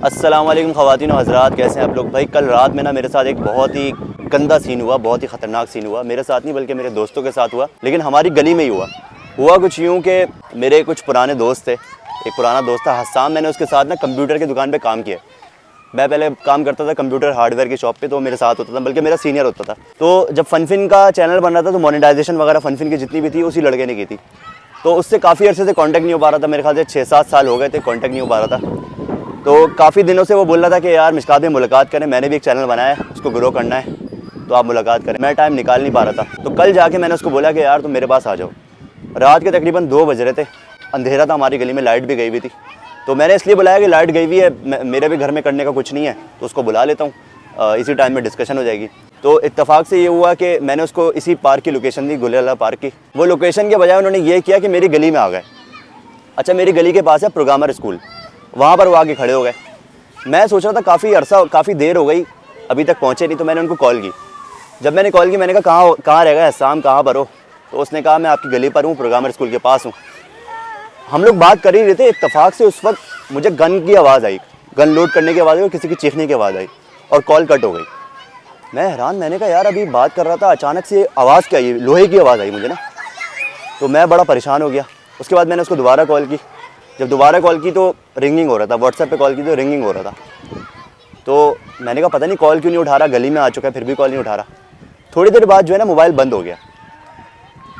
अस्सलाम वालेकुम ख़वातीन और हज़रात, कैसे हैं आप लोग। भाई कल रात में ना मेरे साथ एक बहुत ही गंदा सीन हुआ, बहुत ही ख़तरनाक सीन हुआ। मेरे साथ नहीं बल्कि मेरे दोस्तों के साथ हुआ, लेकिन हमारी गली में ही हुआ कुछ यूँ कि मेरे कुछ पुराने दोस्त थे। एक पुराना दोस्त था हस्साम, मैंने उसके साथ ना कंप्यूटर की दुकान पर काम किया। मैं पहले काम करता था कंप्यूटर हार्डवेयर की शॉप पे, तो मेरे साथ होता था, बल्कि मेरा सीनियर होता था। तो जब फनफिन का चैनल बन रहा था तो मोनेटाइजेशन वगैरह फनफिन की जितनी भी थी उसी लड़के ने की थी। तो उससे काफ़ी अर्से से कांटेक्ट नहीं हो पा रहा था, मेरे ख्याल से 6-7 साल हो गए थे कांटेक्ट नहीं हो पा रहा था। तो काफ़ी दिनों से वो बोल रहा था कि यार मिशकात में मुलाकात करें, मैंने भी एक चैनल बनाया है, उसको ग्रो करना है, तो आप मुलाकात करें। मैं टाइम निकाल नहीं पा रहा था, तो कल जाके मैंने उसको बोला कि यार तुम मेरे पास आ जाओ। रात के तकरीबन 2 बज रहे थे, अंधेरा था, हमारी गली में लाइट भी गई हुई थी। तो मैंने इसलिए बुलाया कि लाइट गई हुई है, मेरे भी घर में करने का कुछ नहीं है, तो उसको बुला लेता हूँ, इसी टाइम में डिस्कशन हो जाएगी। तो इत्तेफाक से ये हुआ कि मैंने उसको इसी पार्क की लोकेशन दी, गुलेला पार्क की। वो लोकेशन के बजाय उन्होंने ये किया कि मेरी गली में आ गए। अच्छा, मेरी गली के पास है प्रोग्रामर स्कूल, वहाँ पर वो आके खड़े हो गए। मैं सोच रहा था काफ़ी देर हो गई, अभी तक पहुँचे नहीं, तो मैंने उनको कॉल की। जब मैंने कॉल की, मैंने कहा कहाँ रह गए हस्साम, कहाँ पर हो? तो उसने कहा मैं आपकी गली पर हूँ, प्रोग्रामर स्कूल के पास हूँ। हम लोग बात कर ही रहे थे, इत्तेफाक से उस वक्त मुझे गन की आवाज़ आई, गन लोड करने की आवाज़ आई और किसी की चीखने की आवाज़ आई और कॉल कट हो गई। मैं हैरान, मैंने कहा यार अभी बात कर रहा था, अचानक से आवाज़ क्या आई, लोहे की आवाज़ आई मुझे ना। तो मैं बड़ा परेशान हो गया। उसके बाद मैंने उसको दोबारा कॉल की। जब दोबारा कॉल की तो रिंगिंग हो रहा था, व्हाट्सएप पे कॉल की तो रिंगिंग हो रहा था। तो मैंने कहा पता नहीं कॉल क्यों नहीं उठा रहा, गली में आ चुका है फिर भी कॉल नहीं उठा रहा। थोड़ी देर बाद जो है ना मोबाइल बंद हो गया।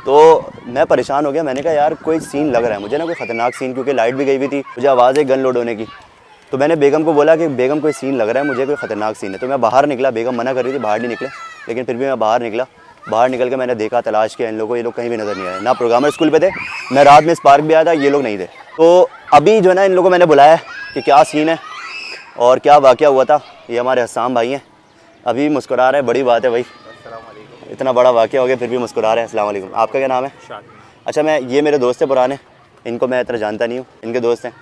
तो मैं परेशान हो गया, मैंने कहा यार कोई सीन लग रहा है मुझे ना, कोई ख़तरनाक सीन, क्योंकि लाइट भी गई हुई थी, मुझे आवाज़ है गन लोड होने की। तो मैंने बेगम को बोला कि बेगम कोई सीन लग रहा है मुझे, कोई ख़तरनाक सीन है। तो मैं बाहर निकला, बेगम मना कर रही थी बाहर नहीं निकले, लेकिन फिर भी मैं बाहर निकला। बाहर निकल के मैंने देखा, तलाश किया इन लोगों को, ये लोग कहीं भी नज़र नहीं आए। ना प्रोग्रामर स्कूल पे थे, मैं रात में इस पार्क भी आया था, ये लोग नहीं थे। तो अभी जो है ना इन लोगों को मैंने बुलाया कि क्या सीन है और क्या वाक़या हुआ था। ये हमारे हस्साम भाई हैं, अभी मुस्कुरा रहे हैं, बड़ी बात है भाई, इतना बड़ा वाक़या हो गया फिर भी मुस्कुरा रहे हैं। अस्सलाम वालेकुम, आपका क्या नाम है? अच्छा, ये मेरे दोस्त हैं पुराने, इनको मैं इतना जानता नहीं हूँ, इनके दोस्त हैं?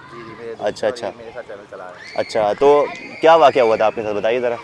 अच्छा, मेरे साथ चैनल चला रहे हैं। अच्छा, तो क्या वाक़या हुआ था आपके साथ, बताइए ज़रा।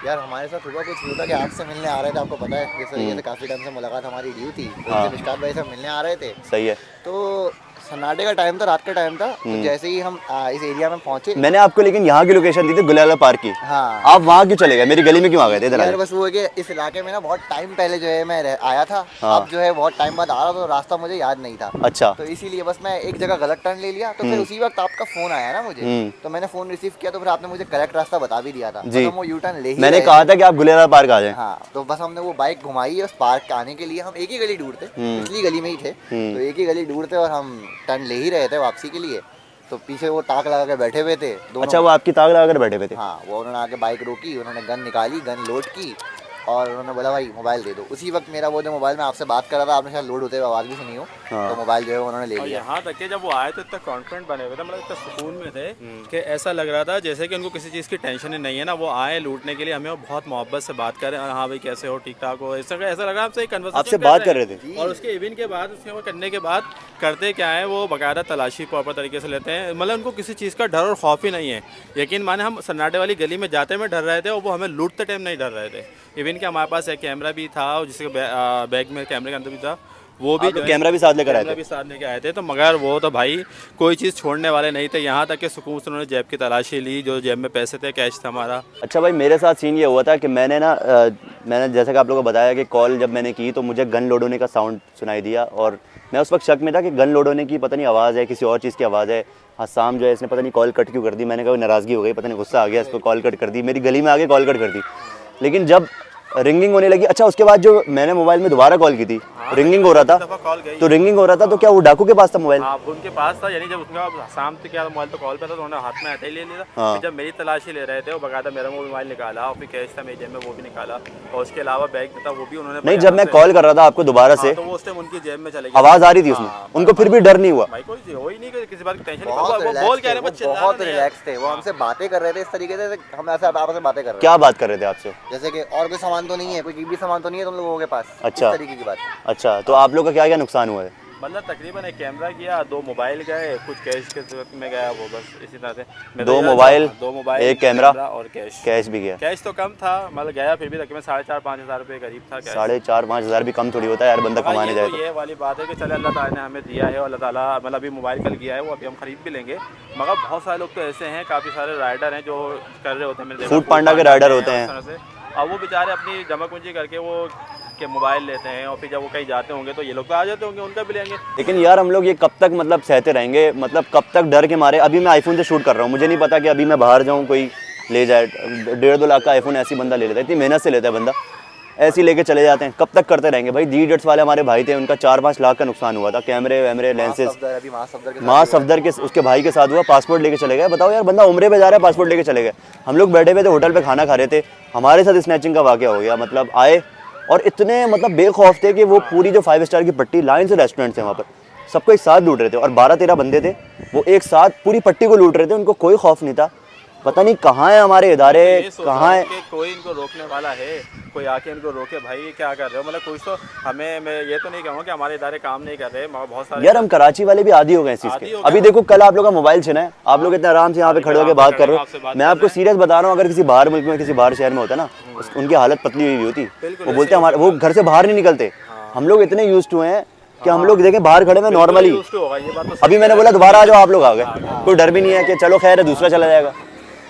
यार हमारे साथ हुआ कुछ यूँ था कि आपसे मिलने आ रहे थे, आपको पता है इस तरीके से काफ़ी टाइम से मुलाकात हमारी ड्यू थी, तो हाँ। मिशकात भाई से मिलने आ रहे थे। सही है। तो सन्नाटे का टाइम था, रात का टाइम था, तो जैसे ही हम इस एरिया में पहुंचे, मैंने आपको लेकिन यहाँ की लोकेशन दी थी गुलेला पार्क की। हाँ, आप वहाँ क्यों चले गए, मेरी गली में क्यों आ गए थे इधर? यार बस वो है कि इस इलाके में ना बहुत टाइम पहले जो है मैं आया था। हाँ। अब जो है बहुत टाइम बाद आ रहा, तो रास्ता मुझे याद नहीं था। अच्छा। तो इसीलिए बस मैं एक जगह गलत टर्न ले लिया, तो फिर उसी वक्त आपका फ़ोन आया ना मुझे, तो मैंने फ़ोन रिसीव किया, तो फिर आपने मुझे करेक्ट रास्ता बता भी दिया था। जी। तो हम वो यू टर्न ले ही मैंने रहे कहा थे। था कि आप गुलेला पार्क आ जाएं। हाँ, तो बस हमने वो बाइक घुमाई उस पार्क के आने के लिए। हम एक ही गली दूर थे, पिछली गली में ही थे, तो एक ही गली दूर थे और हम टर्न ले ही रहे थे वापसी के लिए। तो पीछे वो ताक लगा के बैठे हुए थे दोनों। अच्छा, वो आपकी ताक लगा कर बैठे हुए थे? हाँ, वो उन्होंने आके बाइक रोकी, उन्होंने गन निकाली, गन लोड की और उन्होंने बोला भाई मोबाइल दे दो। उसी वक्त मेरा वो जो मोबाइल में आपसे बात कर रहा था, आपने शायद लोड होते हुए आवाज़ भी सुनी हो। हाँ। तो मोबाइल जो है उन्होंने ले लिया। यहाँ तक कि जब वो आए तो इतना कॉन्फिडेंट बने हुए थे, मतलब इतना सुकून में थे कि ऐसा लग रहा था जैसे कि उनको किसी चीज़ की टेंशन ही नहीं है ना। वो आए लूटने के लिए, हमें वो बहुत मोहब्बत से बात कर रहे हैं, हाँ भाई कैसे हो, ठीक ठाक हो, ऐसा लग रहा है आपसे कन्वर्सेशन आपसे बात कर रहे थे। और उसके इवेंट के बाद, उसके वो करने के बाद करते क्या है, वो बाकायदा तलाशी प्रॉपर तरीके से लेते हैं, मतलब उनको किसी चीज़ का डर और खौफ ही नहीं है। यकीन माने हम सन्नाटे वाली गली में जाते में डर रहे थे और वो हमें लूटते टाइम नहीं डर रहे थे। इवन कि हमारे पास एक कैमरा भी था, जिसके बैग में कैमरे के अंदर भी था, वो भी कैमरा भी साथ लेकर आए थे? भी साथ लेके आए थे। तो मगर वो तो भाई कोई चीज़ छोड़ने वाले नहीं थे। यहाँ तक कि सुकून से उन्होंने जेब की तलाशी ली, जो जेब में पैसे थे, कैश था हमारा। अच्छा भाई, मेरे साथ सीन ये हुआ था कि मैंने जैसे कि आप लोगों को बताया कि कॉल जब मैंने की तो मुझे गन लोड होने का साउंड सुनाई दिया और मैं उस वक्त शक में था कि गन लोड होने की पता नहीं आवाज़ है, किसी और चीज़ की आवाज़ है। हस्साम जो है इसने पता नहीं कॉल कट क्यों कर दी। मैंने कहा नाराज़गी हो गई, पता नहीं गुस्सा आ गया, इसको कॉल कट कर दी, मेरी गली में आके कॉल कट कर दी। लेकिन जब रिंगिंग होने लगी, अच्छा उसके बाद जो मैंने मोबाइल में दोबारा कॉल की थी, रिंगिंग हो रहा था, तो रिंगिंग हो रहा था, तो क्या वो डाकू के पास था मोबाइल? हाँ, उनके पास था। यानी जब उसका शाम से क्या मोबाइल तो कॉल पे था, तो उन्होंने हाथ में ऐसे ही ले लिया। हाँ। फिर जब मेरी तलाशी ले रहे थे, वो बकायदा मेरा मोबाइल निकाला और फिर कैश था मेरी जेब में, वो भी निकाला और उसके अलावा बैग था वो भी उन्होंने। नहीं, जब मैं कॉल कर रहा था आपको दोबारा से, तो वो उस टाइम उनकी जेब में चले गया, आवाज़ आ रही थी उसमें, उनको फिर भी डर नहीं हुआ? भाई कोई हो ही नहीं कि किसी बात की टेंशन बहुत नहीं। वो बोल कह रहे रिलैक्स थे, बहुत रिलैक्स थे। वो हमसे बातें कर रहे थे इस तरीके से, हम ऐसे आपस में बातें कर रहे थे। क्या बात कर रहे थे आपसे? जैसे कि और कोई सामान तो नहीं है, कोई कीमती सामान तो नहीं है तुम लोगों के पास, अच्छा। इस तरीके की बात। अच्छा, तो आप लोग का क्या क्या नुकसान हुआ है? मतलब तकरीबन एक कैमरा गया, 2 मोबाइल गए, कुछ कैश के सूरत में गया, वो बस इसी तरह से। मैं तो 2 यार मोबाइल, 2 मोबाइल, एक कैमरा और कैश। कैश भी गया। कैश तो कम था, मतलब गया फिर भी तकरीबन 4,500-5 हज़ार रुपये करीब था कैश। 4,500 5,000 भी कम थोड़ी होता है यार, बंदा मगर कमाने ये जाए तो तो। ये वाली बात है कि चले अल्लाह ताला ने हमें दिया है, और अल्लाह ताला मतलब अभी मोबाइल कल गया है, वो अभी हम खरीद भी लेंगे। मगर बहुत सारे लोग तो ऐसे हैं, काफ़ी सारे राइडर हैं जो कर रहे होते हैं, मेरे फूड पांडा के राइडर होते हैं। इस तरह से। अब वो बेचारे अपनी जमा पूंजी करके वो के मोबाइल लेते हैं, और फिर जब वो कहीं जाते होंगे तो ये लोग तो आ जाते होंगे, उनका भी लेंगे। लेकिन यार हम लोग ये कब तक मतलब सहते रहेंगे, मतलब कब तक डर के मारे। अभी मैं आईफोन से शूट कर रहा हूँ, मुझे नहीं पता कि अभी मैं बाहर जाऊँ कोई ले जाए 1.5-2 लाख का आईफोन ऐसी बंदा ले लेता है, इतनी मेहनत से लेता है बंदा, ऐसे ही लेके चले जाते हैं। कब तक करते रहेंगे भाई। डी इडियट्स वाले हमारे भाई थे, उनका 4-5 लाख का नुकसान हुआ था, कैमरे वैमरे लेंसेज। अभी माँ सफदर के उसके भाई के साथ हुआ, पासपोर्ट लेके चले गए। बताओ यार, बंदा उम्रे पे जा रहा है, पासपोर्ट लेके चले गए। हम लोग बैठे हुए थे होटल पे खाना खा रहे थे, हमारे साथ स्नैचिंग का वाकया हो गया। मतलब आए और इतने मतलब बेखौफ थे कि वो पूरी जो 5 स्टार की पट्टी, लाइन से रेस्टोरेंट थे वहाँ पर, सबको एक साथ लूट रहे थे। और 12-13 बंदे थे, वो एक साथ पूरी पट्टी को लूट रहे थे, उनको कोई खौफ नहीं था। पता नहीं कहाँ है हमारे इदारे, कहाँ है। कोई इनको रोकने वाला है, कोई आके इनको रोके भाई ये क्या कर रहे हो। मतलब कुछ तो हमें, मैं ये तो नहीं कहूँगा कि हमारे इदारे काम नहीं कर रहे, मगर बहुत सारे यार हम कराची वाले भी आदी हो गए इस चीज़ के। अभी देखो कल आप लोग का मोबाइल छिना है, आप लोग इतने आराम से यहाँ पे खड़े होकर बात कर रहे हो। मैं आपको सीरियस बता रहा हूँ, अगर किसी बाहर मुल्क में, किसी बाहर शहर में होता ना, उनकी हालत पतली हुई होती। वो बोलते हैं हमारे, वो घर से बाहर नहीं निकलते। हम लोग इतने यूज्ड हुए हैं कि हम लोग देखें बाहर खड़े में नॉर्मली। अभी मैंने बोला दोबारा आ जाओ, आप लोग आ गए, कोई डर भी नहीं है कि चलो खैर है दूसरा चला जाएगा।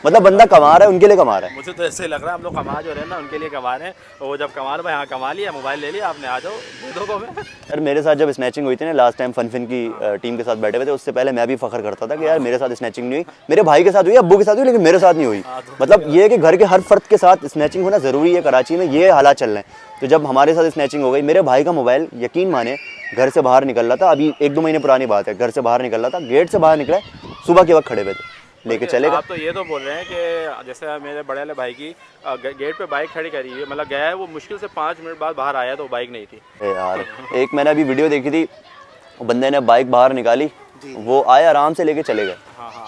मतलब बंदा कमा रहा है, उनके लिए कमा रहा है। मुझे तो ऐसे लग रहा है हम लोग कमा जो रहे हैं ना, उनके लिए कमा रहे हैं। और वो जब कमा रहे भाई, हाँ कमा लिया, मोबाइल ले लिया आपने, आ जाओ दे दो को हमें। यार मेरे साथ जब स्नैचिंग हुई थी ना लास्ट टाइम, फनफिन की टीम के साथ बैठे हुए थे, उससे पहले मैं भी फखर करता था कि यार मेरे साथ स्नैचिंग नहीं हुई। मेरे भाई के साथ हुई, अब्बू के साथ हुई, लेकिन मेरे साथ नहीं हुई। मतलब ये है कि घर के हर फर्द के साथ स्नैचिंग होना ज़रूरी है। कराची में ये हालात चल रहे हैं। तो जब हमारे साथ स्नैचिंग हो गई, मेरे भाई का मोबाइल यकीन माने घर से बाहर निकल रहा था, अभी 1-2 महीने पुरानी बात है, घर से बाहर निकल रहा था, गेट से बाहर निकला, सुबह के वक्त खड़े हुए थे, लेके चले गए। आप तो ये तो बोल रहे हैं कि जैसे मेरे बड़े वाले भाई की गेट पे बाइक खड़ी करी हुई है, मतलब गया है वो, मुश्किल से 5 मिनट बाद बाहर आया तो बाइक नहीं थी। यार एक मैंने अभी वीडियो देखी थी, बंदे ने बाइक बाहर निकाली, वो आए आराम से लेके चले गए।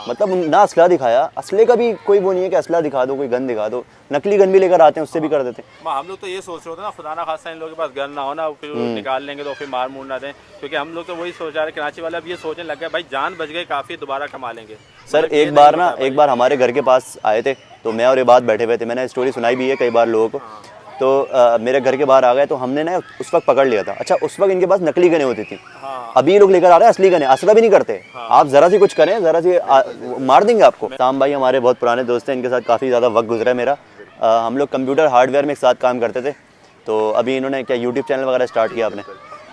मतलब ना असला दिखाया, असले का भी कोई वो नहीं है कि असला दिखा दो, कोई गन दिखा दो। नकली गन भी लेकर आते हैं, उससे भी कर देते हैं। हम लोग तो ये सोच रहे होते ना, खुदा ना खासा इन लोगों के पास गन ना हो ना, फिर निकाल लेंगे तो फिर मार मूर ना दें। क्योंकि हम लोग तो वही सोच रहे हैं, कराची वाले अब ये सोचने लग गए भाई जान बच गई काफ़ी, दोबारा कमा लेंगे। सर एक बार हमारे घर के पास आए थे, तो मैं और ये बात बैठे हुए थे, मैंने स्टोरी सुनाई भी है कई बार लोगों को। तो मेरे घर के बाहर आ गए, तो हमने ना उस वक्त पकड़ लिया था। अच्छा उस वक्त इनके पास नकली गने होती थी, अभी ये लोग लेकर आ रहे हैं असली गने, असला भी नहीं करते। आप जरा सी कुछ करें, जरा सी मार देंगे आपको। साम भाई हमारे बहुत पुराने दोस्त हैं, इनके साथ काफ़ी ज़्यादा वक्त गुजरा है मेरा। हम लोग कंप्यूटर हार्डवेयर में एक साथ काम करते थे। तो अभी इन्होंने क्या यूट्यूब चैनल वगैरह स्टार्ट किया अपने।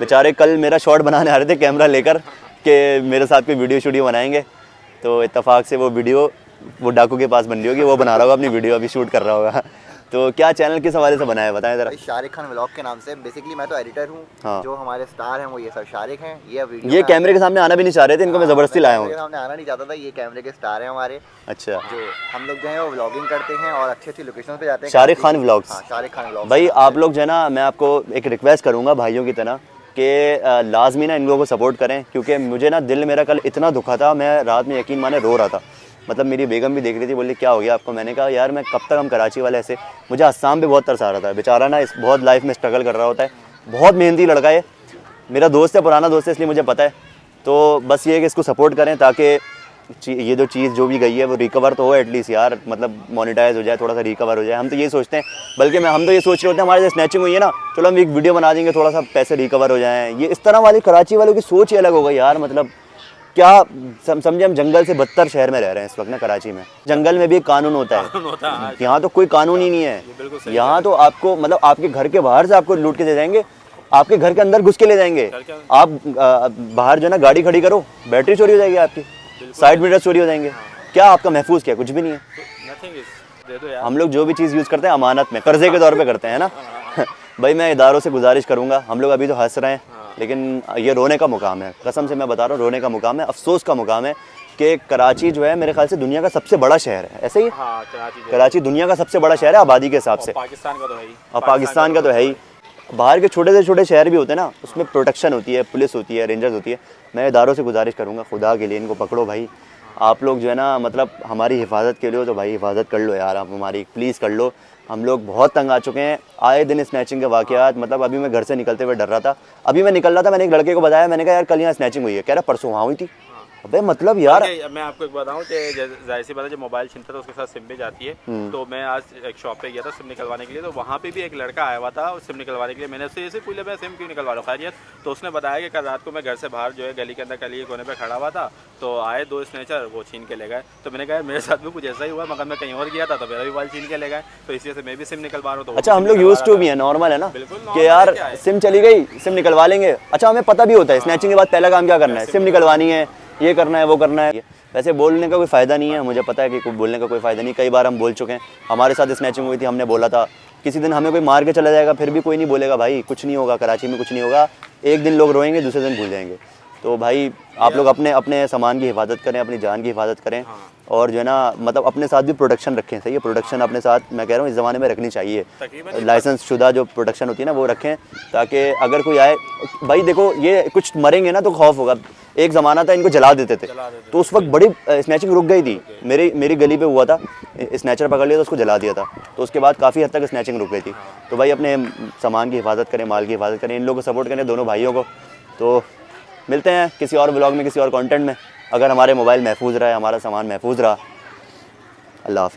बेचारे कल मेरा शॉट बनाने आ रहे थे कैमरा लेकर कि मेरे साथ कोई वीडियो बनाएंगे, तो इत्तेफाक से वो वीडियो वो डाकू के पास बन रही होगी, वो बना रहा होगा अपनी वीडियो, अभी शूट कर रहा होगा। तो क्या चैनल किस हवाले से बनाया बताएं ज़रा। शारिक खान व्लॉग के नाम से। बेसिकली मैं तो एडिटर हूँ। हाँ। जो हमारे स्टार हैं वो ये सब शारिक हैं। ये वीडियो ये कैमरे के सामने आना भी नहीं चाह रहे थे, इनको मैं ज़बरदस्ती लाया हूँ। सामने आना नहीं चाहता था, ये कैमरे के स्टार हैं हमारे। अच्छा, जो हम लोग जो है वो व्लॉगिंग करते हैं और अच्छी अच्छी लोकेशन पे जाते हैं। शारिक खान व्लॉग्स। हाँ, शारिक खान व्लॉग्स। भाई आप लोग जो है ना, मैं आपको एक रिक्वेस्ट करूँगा भाइयों की तरह कि लाजमी ना इन लोगों को सपोर्ट करें, क्योंकि मुझे ना दिल मेरा कल इतना दुखा था, मैं रात में यकीन माने रो रहा था। मतलब मेरी बेगम भी देख रही थी, बोली क्या हो गया आपको। मैंने कहा यार मैं कब तक हम कराची वाले ऐसे, मुझे अस्साम पे बहुत तरस आ रहा था। बेचारा ना इस बहुत लाइफ में स्ट्रगल कर रहा होता है, बहुत मेहनती लड़का है, मेरा दोस्त है, पुराना दोस्त है, इसलिए मुझे पता है। तो बस ये है कि इसको सपोर्ट करें ताकि ये जो चीज़ जो भी गई है वो रिकवर तो हो एटलीस्ट यार, मतलब मोनेटाइज हो जाए, थोड़ा सा रिकवर हो जाए। हम तो ये सोचते हैं, बल्कि हम तो ये सोच रहे होते हैं हमारे जो स्नैचिंग हुई है ना, चलो हम एक वीडियो बना देंगे, थोड़ा सा पैसे रिकवर हो जाएँ। ये इस तरह वाली कराची वालों की सोच ही अलग हो गई यार। मतलब क्या समझे, हम जंगल से बदतर शहर में रह रहे हैं इस वक्त ना कराची में। जंगल में भी एक कानून होता है, यहाँ तो कोई कानून ही नहीं है। यहाँ तो आपको मतलब आपके घर के बाहर से आपको लूट के दे जाएंगे, आपके घर के अंदर घुस के ले जाएंगे। आप बाहर जो है ना गाड़ी खड़ी करो, बैटरी चोरी हो जाएगी आपकी, साइड मिरर चोरी हो जाएंगे। क्या आपका महफूज क्या, कुछ भी नहीं है। हम लोग जो भी चीज़ यूज़ करते हैं अमानत में, कर्जे के तौर पे करते हैं ना। भाई मैं इदारों से गुजारिश करूँगा, हम लोग अभी तो हंस रहे हैं, लेकिन ये रोने का मुकाम है, कसम से मैं बता रहा हूँ, रोने का मुकाम है, अफसोस का मुकाम है कि कराची जो है मेरे ख्याल से दुनिया का सबसे बड़ा शहर है। ऐसे ही कराची दुनिया का सबसे बड़ा शहर है आबादी के हिसाब से, पाकिस्तान का तो है ही, और पाकिस्तान का तो है ही। बाहर के छोटे से छोटे शहर भी होते हैं ना, उसमें प्रोटेक्शन होती है, पुलिस होती है, रेंजर्स होती है। मैं इदारों से गुजारिश करूँगा खुदा के लिए इनको पकड़ो भाई, आप लोग जो है ना मतलब हमारी हिफाजत के लिए हो तो भाई हिफाजत कर लो यार, आप हमारी प्लीज़ कर लो। हम लोग बहुत तंग आ चुके हैं, आए दिन स्नैचिंग के वाक़यात। मतलब अभी मैं घर से निकलते हुए डर रहा था, अभी मैं निकल रहा था, मैंने एक लड़के को बताया, मैंने कहा यार कल यहाँ स्नैचिंग हुई है, कह रहा परसों वहाँ हुई थी। अबे मतलब यार देखिए, मैं आपको एक बताऊं कि जाहिर सी बात है, जब मोबाइल छीनता था उसके साथ सिम भी जाती है। तो मैं आज एक शॉप पे गया था सिम निकलवाने के लिए, तो वहाँ पे भी एक लड़का आया हुआ था सिम निकलवाने के लिए। मैंने उससे ऐसे पूछा मैं सिम क्यों निकलवा रहा हूँ, खैरियत? तो उसने बताया कि कल रात को मैं घर से बाहर जो है गली के अंदर कली कोने पे खड़ा हुआ था, तो आए 2 स्नेचर, वो छीन के ले गए। तो मैंने कहा मेरे साथ भी कुछ ऐसा ही हुआ, मगर मैं कहीं और गया था तो मेरा भी मोबाइल छीन के ले गए, तो इसी से मैं भी सिम निकलवा रहा हूँ। तो वो अच्छा, भी हम सिम लोग निकलवा यूज रहा टू था। भी है, नॉर्मल है ना बिल्कुल कि normal यार है, क्या है? सिम चली गई, सिम निकलवा लेंगे। अच्छा, हमें पता भी होता है स्नैचिंग के बाद पहला काम क्या करना है, सिम निकलवानी है, ये करना है, वो करना है। वैसे बोलने का कोई फ़ायदा नहीं है, मुझे पता है कि कोई बोलने का कोई फ़ायदा नहीं। कई बार हम बोल चुके हैं, हमारे साथ स्नैचिंग हुई थी, हमने बोला था किसी दिन हमें कोई मार के चला जाएगा फिर भी कोई नहीं बोलेगा भाई, कुछ नहीं होगा, कराची में कुछ नहीं होगा। एक दिन लोग रोएंगे, दूसरे दिन भूल जाएंगे। तो भाई आप लोग अपने अपने सामान की हिफाजत करें, अपनी जान की हिफाजत करें, और जो है ना मतलब अपने साथ भी प्रोटेक्शन रखें। सही है, प्रोटेक्शन अपने साथ मैं कह रहा हूँ इस ज़माने में रखनी चाहिए। तकरीबन लाइसेंस शुदा जो प्रोटेक्शन होती है ना वो रखें, ताकि अगर कोई आए, भाई देखो ये कुछ मरेंगे ना तो खौफ होगा। एक ज़माना था इनको जला देते थे, तो उस वक्त बड़ी स्नैचिंग रुक गई थी। मेरी गली पे हुआ था, स्नैचर पकड़ लिया तो उसको जला दिया था, तो उसके बाद काफ़ी हद तक स्नैचिंग रुक गई थी। तो भाई अपने सामान की हिफाजत करें, माल की हिफाजत करें, इन लोगों को सपोर्ट करें, दोनों भाइयों को। तो मिलते हैं किसी और ब्लॉग में, किसी और कंटेंट में। अगर हमारे मोबाइल महफूज रहा है, हमारा सामान महफूज रहा। अल्लाह हाफ़िज़।